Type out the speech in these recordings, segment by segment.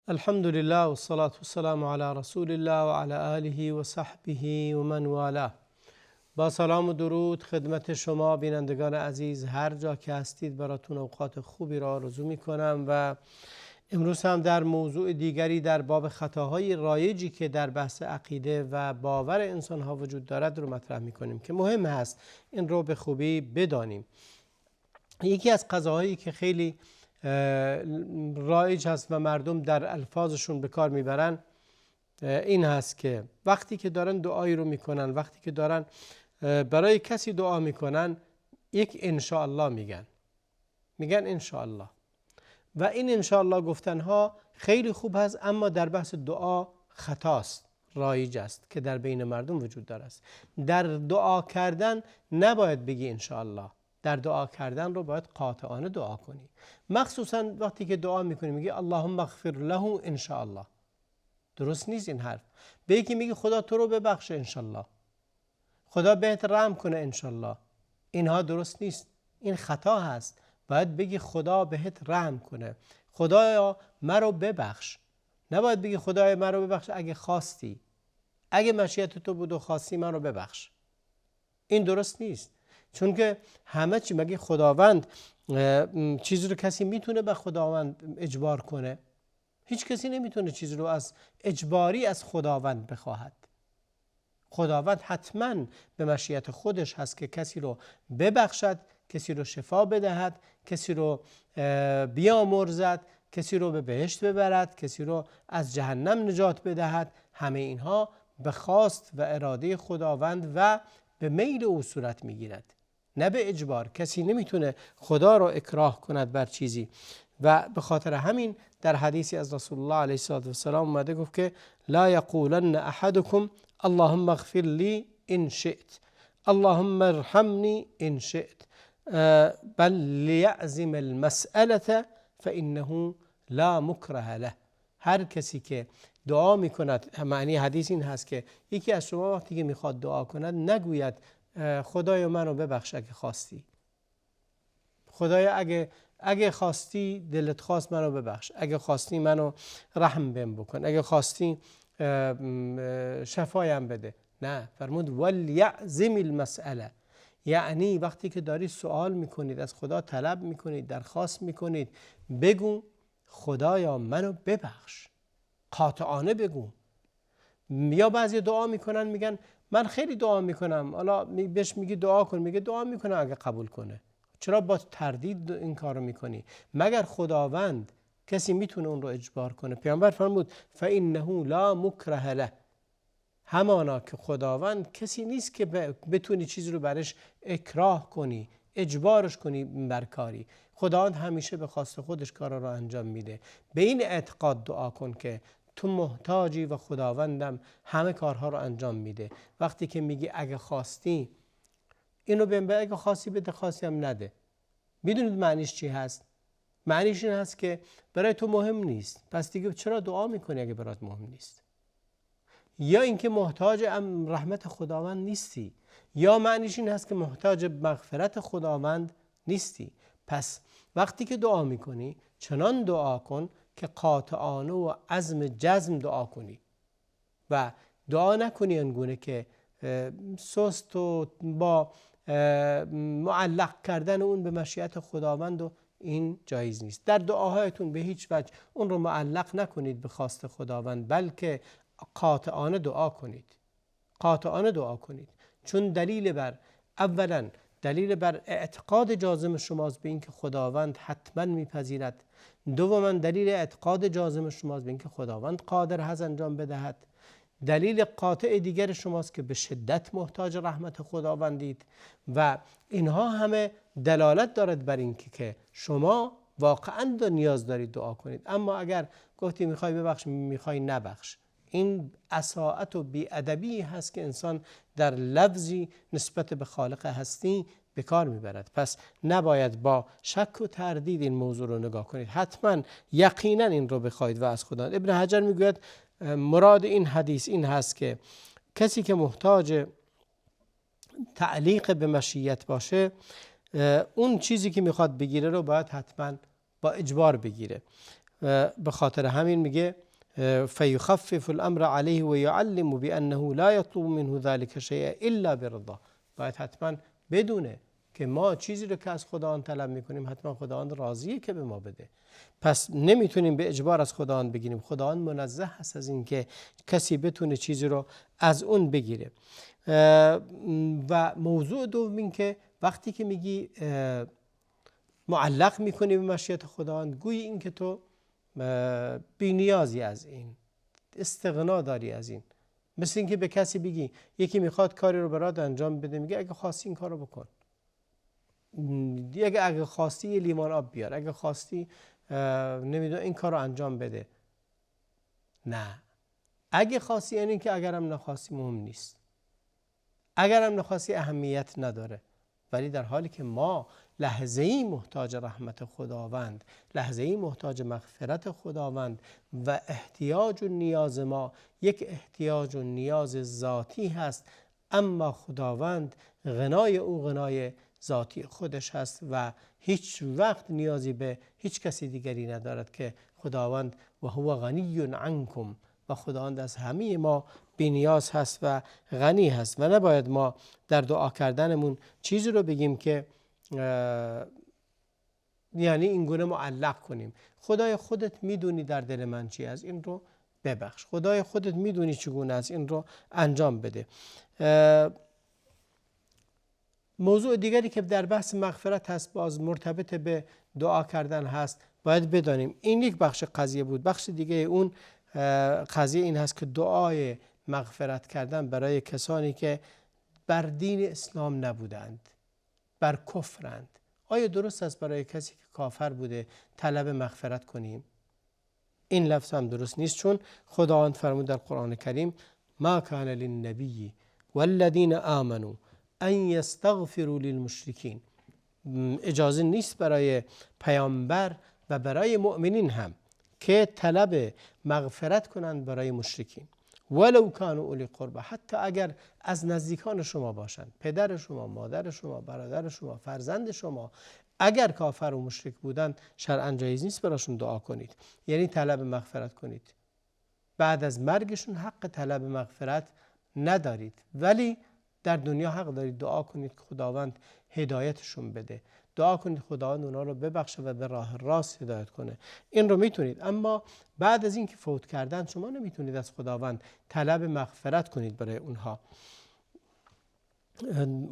الحمد لله و الصلاة والسلام علی رسول الله و علی آله و صحبه و من والاه. با سلام و درود خدمت شما بینندگان عزیز هر جا که هستید براتون اوقات خوبی را آرزو می کنم و امروز هم در موضوع دیگری در باب خطاهای رایجی که در بحث عقیده و باور انسان ها وجود دارد رو مطرح می کنیم که مهم هست این رو به خوبی بدانیم. یکی از قضاهایی که خیلی رایج هست و مردم در الفاظشون به کار میبرن این هست که وقتی که دارن دعایی رو میکنن، وقتی که دارن برای کسی دعا میکنن، یک انشاءالله میگن انشاءالله. و این انشاءالله گفتنها خیلی خوب هست، اما در بحث دعا خطاست، رایج است که در بین مردم وجود داره است. در دعا کردن نباید بگی انشاءالله، در دعا کردن رو باید قاطعانه دعا کنی. مخصوصا وقتی که دعا میکنی میگی اللهم اغفر له انشاءالله. درست نیست این حرف. به یکی میگی خدا تو رو ببخشه انشاءالله، خدا بهت رحم کنه انشاءالله. اینها درست نیست، این خطا هست. باید بگی خدا بهت رحم کنه، خدایا مرا ببخش. نباید بگی خدایا مرا ببخش اگه خواستی، اگه مشیت تو بود و خواستی مرا ببخش. این درست نیست، چون که همه چی مگه خداوند چیزی رو کسی میتونه به خداوند اجبار کنه؟ هیچ کسی نمیتونه چیزی رو از اجباری از خداوند بخواهد. خداوند حتما به مشیت خودش هست که کسی رو ببخشد، کسی رو شفا بدهد، کسی رو بیامرزد، کسی رو به بهشت ببرد، کسی رو از جهنم نجات بدهد. همه اینها به خواست و اراده خداوند و به میل او صورت میگیرد، نه به اجبار. کسی نمیتونه خدا رو اکراه کند بر چیزی. و به خاطر همین در حدیثی از رسول الله علیه السلام اومده گفت که لا یقولن احدکم اللهم اغفر لی ان شئت اللهم ارحمنی ان شئت بل لیعزم المسألة فانه لا مکره له. هر کسی که دعا میکند، معنی حدیث این هست که یکی از شما وقتی که میخواد دعا کند نگوید خدایا منو ببخش اگه خواستی، خدایا اگه خواستی دلت خواست منو ببخش، اگه خواستی منو رحم بهم بکن، اگه خواستی شفایم بده. نه، فرمود ولیعزم المسأله، یعنی وقتی که داری سوال میکنید، از خدا طلب میکنید، درخواست میکنید، بگو خدایا منو ببخش، قاطعانه بگو. یا بعضی دعا میکنن میگن من خیلی دعا میکنم، حالا بهش میگی دعا کن، میگه دعا میکنه اگه قبول کنه. چرا با تردید این کارو میکنی؟ مگر خداوند کسی میتونه اون رو اجبار کنه؟ پیامبر فرمود فانه لا مکره له، همانا که خداوند کسی نیست که بتونی چیزی رو برش اکراه کنی، اجبارش کنی بر کاری. خداوند همیشه به خواست خودش کارا رو انجام میده. به این اعتقاد دعا کن که تو محتاجی و خداوندم همه کارها رو انجام میده. وقتی که میگی اگه خواستی اینو بهم، اگه خواستی بده، خواستی هم نده، میدونید معنیش چی هست؟ معنیش این هست که برای تو مهم نیست، پس دیگه چرا دعا میکنی اگه برات مهم نیست؟ یا اینکه محتاج رحمت خداوند نیستی، یا معنیش این هست که محتاج مغفرت خداوند نیستی. پس وقتی که دعا میکنی چنان دعا کن که قاطعانه و عزم جزم دعا کنی و دعا نکنی انگونه که سست و با معلق کردن اون به مشیت خداوند، و این جایز نیست. در دعاهایتون به هیچ وجه اون رو معلق نکنید به خواست خداوند، بلکه قاطعانه دعا کنید، قاطعانه دعا کنید. چون اولا دلیل بر اعتقاد جازم شماست به اینکه خداوند حتما میپذیرد. دوما دلیل اعتقاد جازم شماست به اینکه خداوند قادر هست انجام بدهد. دلیل قاطع دیگر شماست که به شدت محتاج رحمت خداوندید و اینها همه دلالت دارد بر اینکه که شما واقعا نیاز دارید دعا کنید. اما اگر گفتی میخوای ببخش، میخوای نبخش، این اساءت و بی‌ادبی هست که انسان در لفظی نسبت به خالق هستی به کار میبرد. پس نباید با شک و تردید این موضوع رو نگاه کنید، حتما یقینا این رو بخواید و از خدا. ابن حجر میگوید مراد این حدیث این هست که کسی که محتاج تعلیق به مشیت باشه، اون چیزی که میخواد بگیره رو باید حتما با اجبار بگیره. به خاطر همین میگه فیخفف الامر علیه و یعلم بانه لا یطلب منه ذلك شیئا الا برضا. باید حتما بدونه که ما چیزی رو که از خداوند طلب میکنیم حتما خداوند راضیه که به ما بده. پس نمیتونیم به اجبار از خداوند بگیریم. خداوند منزه هست از این که کسی بتونه چیزی رو از اون بگیره. و موضوع دوم این که وقتی که میگی معلق میکنی به مشیت خداوند، گویی این که تو بی‌نیازی از این، استغنا داری از این. مثل اینکه به کسی بگی، یکی میخواد کاری رو برات انجام بده، میگه اگه خواستی این کارو بکن، اگه خواستی یه لیوان آب بیار، اگه خواستی نمیدونم این کارو انجام بده. نه، اگه خواستی یعنی که اگرم نخواستی مهم نیست، اگرم نخواستی اهمیت نداره. ولی در حالی که ما لحظه‌ای محتاج رحمت خداوند، لحظه‌ای محتاج مغفرت خداوند و احتیاج و نیاز ما یک احتیاج و نیاز ذاتی هست، اما خداوند غنای او غنای ذاتی خودش هست و هیچ وقت نیازی به هیچ کسی دیگری ندارد که خداوند و هو غنی عنکم، و خداوند از همه ما بی‌نیاز هست و غنی هست و نباید ما در دعا کردنمون چیزی رو بگیم که یعنی این گونه معلق کنیم. خدای خودت میدونی در دل من چی از این رو ببخش، خدای خودت میدونی چگونه از این رو انجام بده. موضوع دیگری که در بحث مغفرت هست، باز مرتبط به دعا کردن هست، باید بدانیم این یک بخش قضیه بود. بخش دیگه اون قضیه این هست که دعای مغفرت کردن برای کسانی که بر دین اسلام نبودند، بر کفرند. آیا درست است برای کسی که کافر بوده طلب مغفرت کنیم؟ این لفظ هم درست نیست، چون خداوند فرمود در قرآن کریم ما کان للنبی والذین آمنوا ان یستغفروا للمشرکین. اجازه نیست برای پیامبر و برای مؤمنین هم که طلب مغفرت کنند برای مشرکین، ولو کانوا اولی قربا، حتی اگر از نزدیکان شما باشند، پدر شما، مادر شما، برادر شما، فرزند شما، اگر کافر و مشرک بودند شرعاً جایز نیست براشون دعا کنید، یعنی طلب مغفرت کنید. بعد از مرگشون حق طلب مغفرت ندارید، ولی در دنیا حق دارید دعا کنید که خداوند هدایتشون بده، دعا کنید خداوند اونا رو ببخشه و به راه راست هدایت کنه. این رو میتونید، اما بعد از اینکه فوت کردن شما نمیتونید از خداوند طلب مغفرت کنید برای اونها.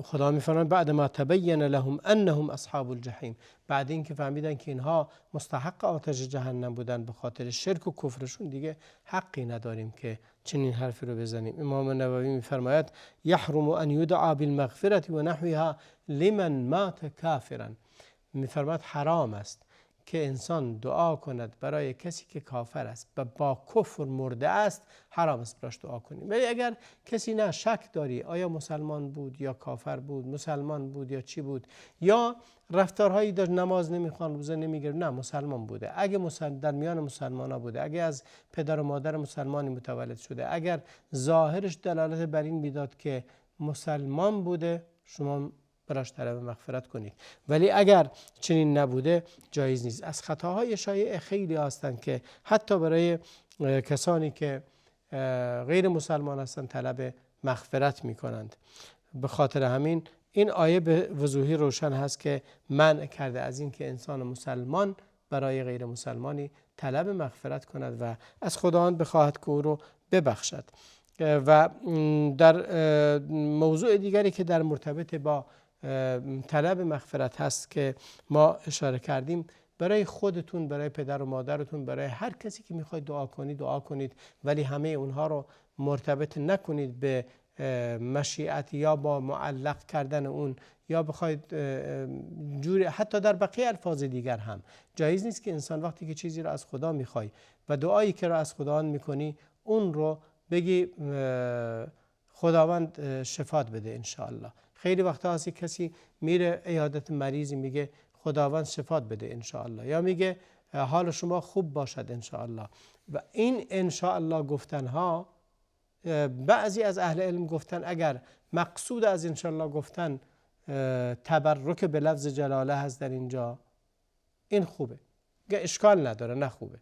خدا میفرماید بعد ما تبین لهم انهم اصحاب الجحیم، بعد اینکه فهمیدن که اینها مستحق آتش جهنم بودن به خاطر شرک و کفرشون، دیگه حقی نداریم که چنین حرفی رو بزنیم. امام نووی میفرماید یحرم ان یدعا بالمغفرة و نحوها لمن مات کافرا. میفرماید حرام است که انسان دعا کند برای کسی که کافر است و با کفر مرده است، حرام است براش دعا کنیم. ولی اگر کسی نه شک داری آیا مسلمان بود یا کافر بود، مسلمان بود یا چی بود، یا رفتارهایی داشت، نماز نمیخوان، روزه نمیگیره، نه مسلمان بوده، اگه در میان مسلمانا بوده، اگه از پدر و مادر مسلمانی متولد شده، اگر ظاهرش دلالت بر این میداد که مسلمان بوده، شما براش طلب مغفرت کنید. ولی اگر چنین نبوده جایز نیست. از خطاهای شایع خیلی هستند که حتی برای کسانی که غیر مسلمان هستند طلب مغفرت می کنند. به خاطر همین این آیه به وضوحی روشن هست که منع کرده از این که انسان مسلمان برای غیر مسلمانی طلب مغفرت کند و از خداوند بخواهد که او رو ببخشد. و در موضوع دیگری که در مرتبط با طلب مغفرت هست که ما اشاره کردیم، برای خودتون، برای پدر و مادرتون، برای هر کسی که میخواید دعا کنید دعا کنید، ولی همه اونها رو مرتبط نکنید به مشیت یا با معلق کردن اون، یا بخواید جوری. حتی در بقیه الفاظ دیگر هم جایز نیست که انسان وقتی که چیزی رو از خدا میخوای و دعایی که رو از خداوند میکنی اون رو بگی خداوند شفات بده انشاءالله. خیلی وقتا هست کسی میره عیادت مریضی میگه خداوند شفات بده انشاءالله، یا میگه حال شما خوب باشد انشاءالله. و این انشاءالله گفتنها، بعضی از اهل علم گفتن اگر مقصود از انشاءالله گفتن تبرک به لفظ جلاله هست در اینجا، این خوبه، اشکال نداره، نه خوبه.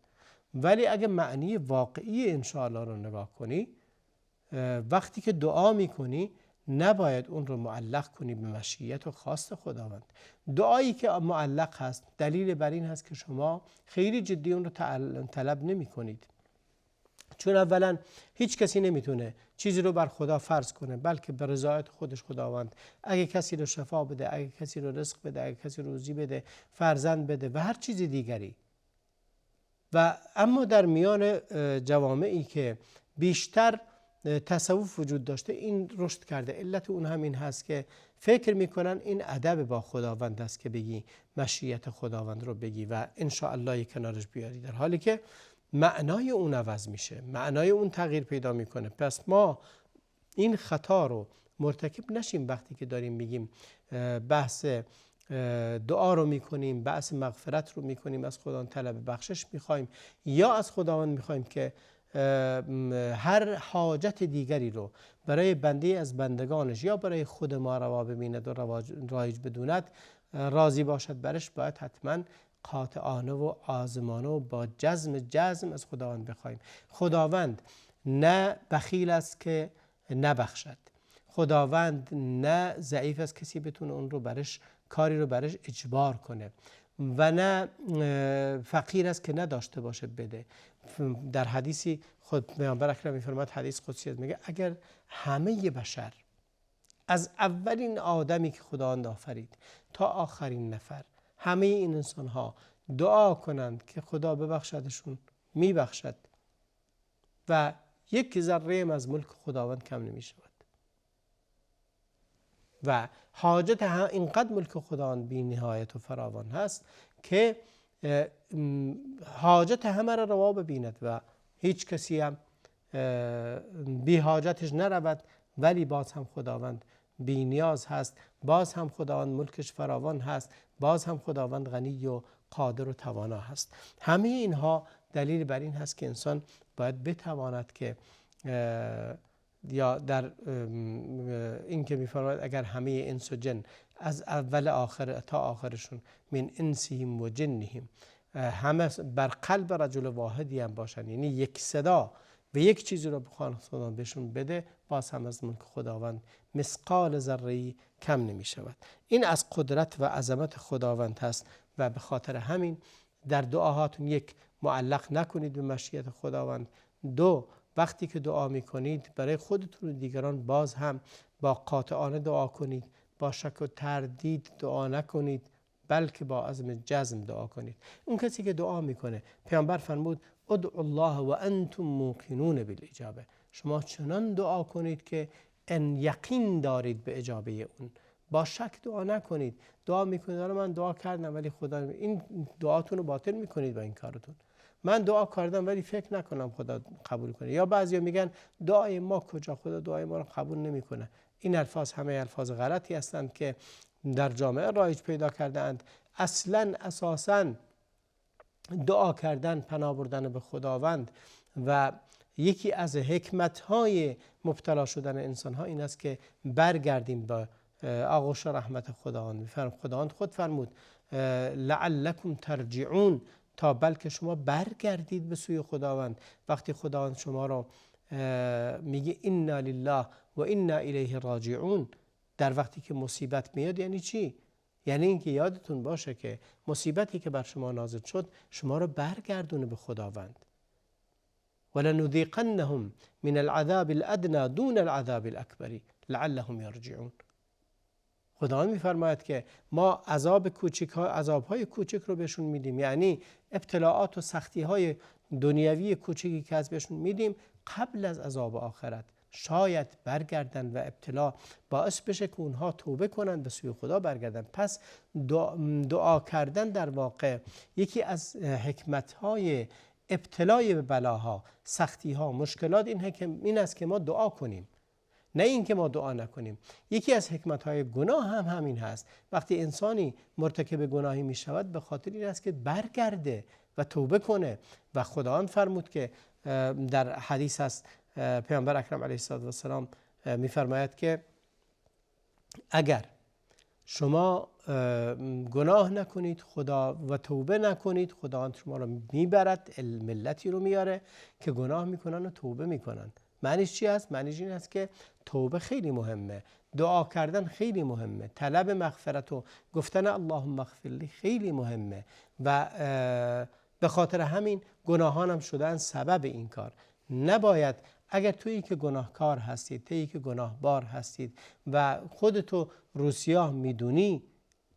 ولی اگه معنی واقعی انشاءالله رو نگاه کنی، وقتی که دعا میکنی نباید اون رو معلق کنی به مشیت و خواست خداوند. دعایی که معلق هست دلیل بر این هست که شما خیلی جدی اون رو طلب نمی کنید، چون اولا هیچ کسی نمیتونه چیزی رو بر خدا فرض کنه، بلکه به رضایت خودش خداوند اگه کسی رو شفا بده، اگه کسی رو رزق بده، اگه کسی رو روزی بده، فرزند بده و هر چیز دیگری. و اما در میان جوامعی که بیشتر تصوف وجود داشته این رشد کرده. علت اون همین هست که فکر میکنن این ادب با خداوند است که بگی مشیت خداوند رو بگی و انشاءالله کنارش بیاری، در حالی که معنای اون عوض میشه، معنای اون تغییر پیدا میکنه. پس ما این خطا رو مرتکب نشیم وقتی که داریم میگیم بحث دعا رو میکنیم، بحث مغفرت رو میکنیم، از خداوند طلب بخشش میخوایم یا از خداوند میخوایم که هر حاجت دیگری رو برای بنده از بندگانش یا برای خود ما روا ببیند و رایج بدوند راضی باشد برش، باید حتما قاطعانه و عازمانه و با جزم از خداوند بخوایم. خداوند نه بخیل است که نبخشد، خداوند نه ضعیف است کسی بتونه اون رو برش کاری رو برش اجبار کنه و نه فقیر است که نداشته باشه بده. در حدیثی خود پیامبر اکرم می‌فرماید، حدیث قدسی میگه اگر همه بشر از اولین آدمی که خداوند آفرید تا آخرین نفر، همه این انسان ها دعا کنند که خدا ببخشدشون، میبخشد و یک ذره از ملک خداوند کم نمیشود. و حاجت اینقدر ملک خداوند بی نهایت و فراوان هست که حاجت همه را روا ببیند و هیچ کسی هم بی حاجتش نرود، ولی باز هم خداوند بی نیاز هست، باز هم خداوند ملکش فراوان هست، باز هم خداوند غنی و قادر و توانا هست. همه اینها دلیل بر این هست که انسان باید بتواند که یا در این که می‌فرماید اگر همه انس و جن از اول آخر تا آخرشون من انسیم و جنهم همه بر قلب رجل واحدی هم باشن، یعنی یک صدا و یک چیزی رو بخوان خدا بهشون بده، باز هم از ملک خداوند مثقال ذره‌ای کم نمی شود. این از قدرت و عظمت خداوند هست و به خاطر همین در دعاهاتون یک، معلق نکنید به مشیت خداوند، دو، وقتی که دعا میکنید برای خودتون و دیگران باز هم با قاطعانه دعا کنید، با شک و تردید دعا نکنید، بلکه با عزم جزم دعا کنید. اون کسی که دعا میکنه، پیامبر فرمود ادعوا الله و انتم موقنون بالاجابه، شما چنان دعا کنید که ان یقین دارید به اجابه اون، با شک دعا نکنید. دعا میکنید حالا من دعا کردم ولی خدا، این دعاتون رو باطل میکنید با این کارتون. من دعا کردم ولی فکر نکنم خدا قبول کنه. یا بعضیا میگن دعای ما کجا، خدا دعای ما رو قبول نمیکنه. این الفاظ همه الفاظ غلطی هستند که در جامعه رایج پیدا کرده اند. اصلا اساسا دعا کردن، پناه بردن به خداوند و یکی از حکمت‌های مبتلا شدن انسان‌ها این است که برگردیم به آغوش رحمت خداوند. خداوند خود فرمود لعلکم ترجعون، تا بلکه شما برگردید به سوی خداوند. وقتی خداوند شما رو میگه انا لله و انا الیه راجعون، در وقتی که مصیبت میاد یعنی چی؟ یعنی اینکه یادتون باشه که مصیبتی که بر شما نازل شد شما رو برگردونه به خداوند. ولنذیقنهم من العذاب الادنی دون العذاب الاکبر لعلهم یرجعون. خداوند میفرماید که ما عذاب‌های کوچک رو بهشون میدیم، یعنی ابتلاعات و سختی‌های دنیوی کوچکی که از بهشون میدیم قبل از عذاب آخرت، شاید برگردن و ابتلا باعث بشه که اونها توبه کنن، به سوی خدا برگردن. پس دعا کردن در واقع یکی از حکمت‌های ابتلای به بلاها، سختی‌ها، مشکلات این است که ما دعا کنیم، نه اینکه ما دعا نکنیم. یکی از حکمت‌های گناه هم همین هست. وقتی انسانی مرتکب گناهی می شود به خاطر این است که برگرده و توبه کنه. و خداوند فرمود که در حدیث هست، پیامبر اکرم علیه السلام می‌فرماید که اگر شما گناه نکنید خدا و توبه نکنید، خدا شما رو میبرد، ملتی رو میاره که گناه میکنن و توبه میکنن. معنیش چی است؟ معنیش این است که توبه خیلی مهمه، دعا کردن خیلی مهمه، طلب مغفرت و گفتن اللهم اغفر لی خیلی مهمه و به خاطر همین گناهانم شدن سبب این کار. نباید اگر تویی که گناهکار هستید، تویی که گناهبار هستید و خودتو روسیاه میدونی،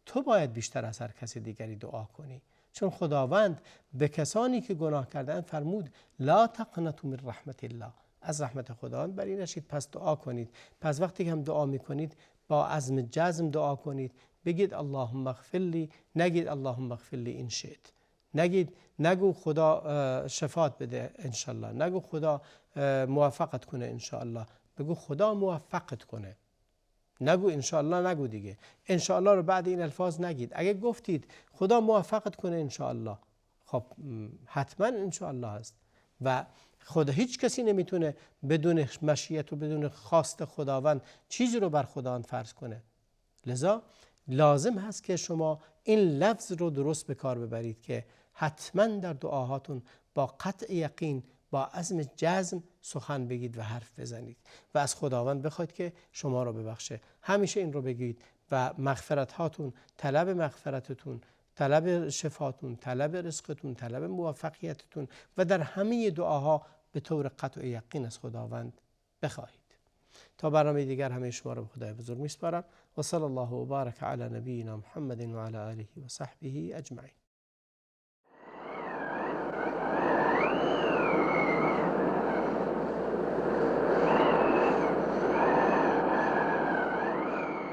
تو باید بیشتر از هر کسی دیگری دعا کنی، چون خداوند به کسانی که گناه کردن فرمود لا تقنطوا من رحمت الله، از رحمت خداوند بری نشید، پس دعا کنید. پس وقتی که هم دعا میکنید با عزم جزم دعا کنید، بگید اللهم اغفر لی، نگید اللهم اغفر لی ان شئت، نگو خدا شفات بده انشالله، نگو خدا موفقت کنه انشالله، بگو خدا موفقت کنه. نگو انشالله، نگو دیگه انشالله رو بعد این الفاظ نگید. اگه گفتید خدا موفقت کنه انشالله، خب حتما انشالله هست و خدا هیچ کسی نمیتونه بدون مشیت و بدون خواست خداوند چیزی رو بر خداوند فرض کنه. لذا لازم هست که شما این لفظ رو درست به کار ببرید که حتما در دعاهاتون با قطع یقین، با عزم جزم سخن بگید و حرف بزنید و از خداوند بخواید که شما رو ببخشه. همیشه این رو بگید و مغفرت هاتون، طلب مغفرتتون، طلب شفاتون، طلب رزقتون، طلب موفقیتتون و در همه دعاها به طور قطع یقین از خداوند بخواهید. تا برنامه دیگر همه شما رو به خدای بزرگ میسپارم و صلی الله و بارک علی نبینا محمد و علی آله و صحبه اجمعین.